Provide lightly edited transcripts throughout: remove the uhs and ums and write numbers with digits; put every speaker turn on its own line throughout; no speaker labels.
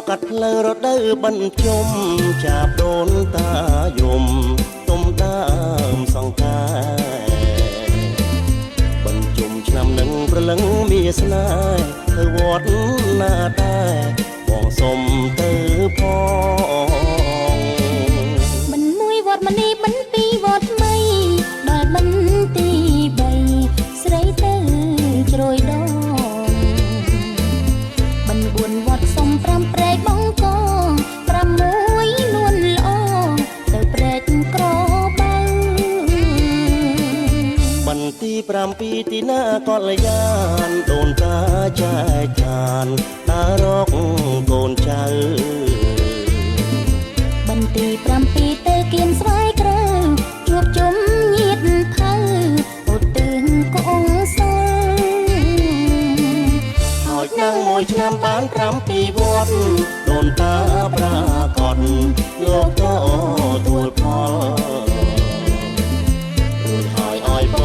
កាត់ផ្លូវរដូវបញ្ចុំចាប់ដូនតាយំទុំដើមសង្ការបញ្ចុំឆ្នាំនឹងប្រលឹងមានស្នេហ៍ទៅវត្តណាដែរបងសុំទៅផង
មិនមួយវត្តមនីមិនពីរវត្តថ្មីដល់មិនទី3ស្រីទៅជ្រោយដងមិន4វត្តសុំ5ព្រែកបងកង6នួនល្អទៅព្រែកក្របៅ
បន្ទី7ទីណាកលយានដូនតាចែកឋានតារកកូនចៅ
បន្ទី7ទៅគៀនស្វាយក្រៅជួបជុំញាតផៅឧទ្ទិសកូនសិល
ហើយនឹងមួយឆ្នាំបាន7វត្តដូនតាប្រាកដលោកក៏ទួលផលរួចហើយឲ្យប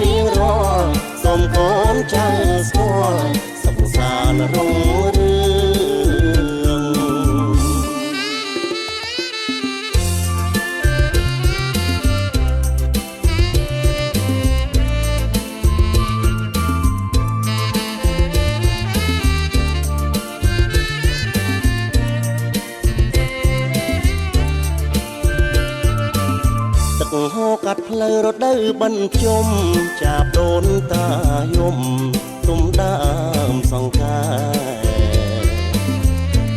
រៀងរាល់សូមកូនចៅស្គាល់សុខសាន្តរុងរឿងទឹកហូរកាត់ផ្លូវរដូវបញ្ចុំចាប់ដូនតាយំទុំដើមសង្ការ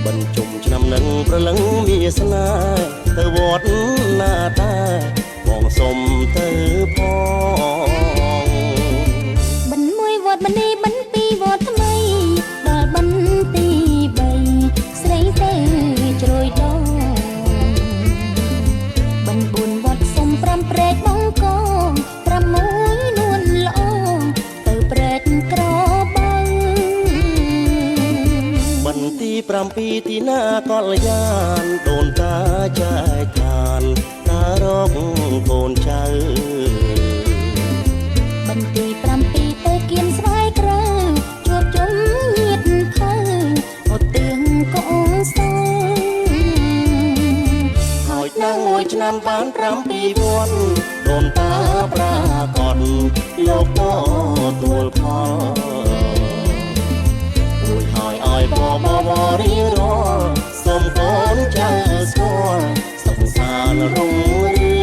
បញ្ចុំឆ្នាំនឹងប្រលឹងមានស្នេហ៍ទៅវត្តណាដែរបងសុំទៅផង
មិនមួយវត្តមនីមិនពីរវត្តថ្មីដល់បន្ទី3ស្រីទៅជ្រោយដងមិន4វត្តសុំ5ព្រែកបងកង6នួនល្អទៅព្រែកក្របៅ
បន្ទី7ទីណាកលយានដូនតាចែកឋានតារកកូនចៅ
បន្ទី7ទៅគៀនស្វាយក្រៅជួបជុំញាតផៅឧទ្ទិសកូនសិល
ហើយនឹងមួយឆ្នាំបាន7វត្តដូនតាប្រាកដលោកក៏ទួលផលរួចហើយឲ្យបរៀងរាល់សូមកូនចៅស្គាល់សុខសាន្តរុងរឿង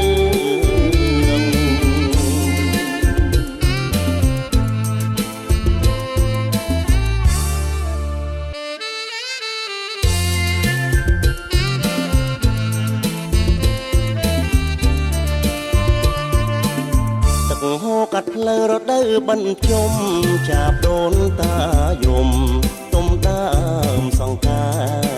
ទឹកហូរកាត់ផ្លូវរដូវបញ្ចុំចាប់ដូនតាយំទុំដើមសង្ការ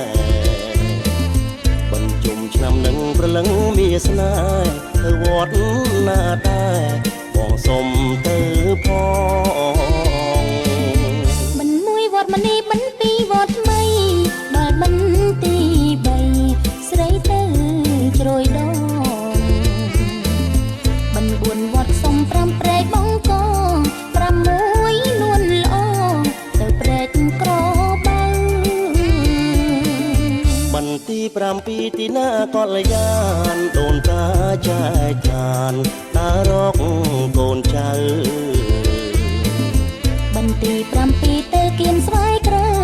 បញ្ចុំឆ្នាំនឹងប្រលឹងមានស្នេហ៍ទៅវត្តណាដែរបងសុំទៅផង
មិនមួយវត្តមនីមិនពីរវត្តថ្មីដល់បន្ទី3ស្រីទៅជ្រោយដងមិន4វត្តសុំ5ព្រែកបងកង6នួនល្អទៅព្រែកក្របៅ
បន្ទី7ទីណាកលយានដូនតាចែកឋានតារកកូនចៅ
បន្ទី7ទៅគៀនស្វាយក្រៅ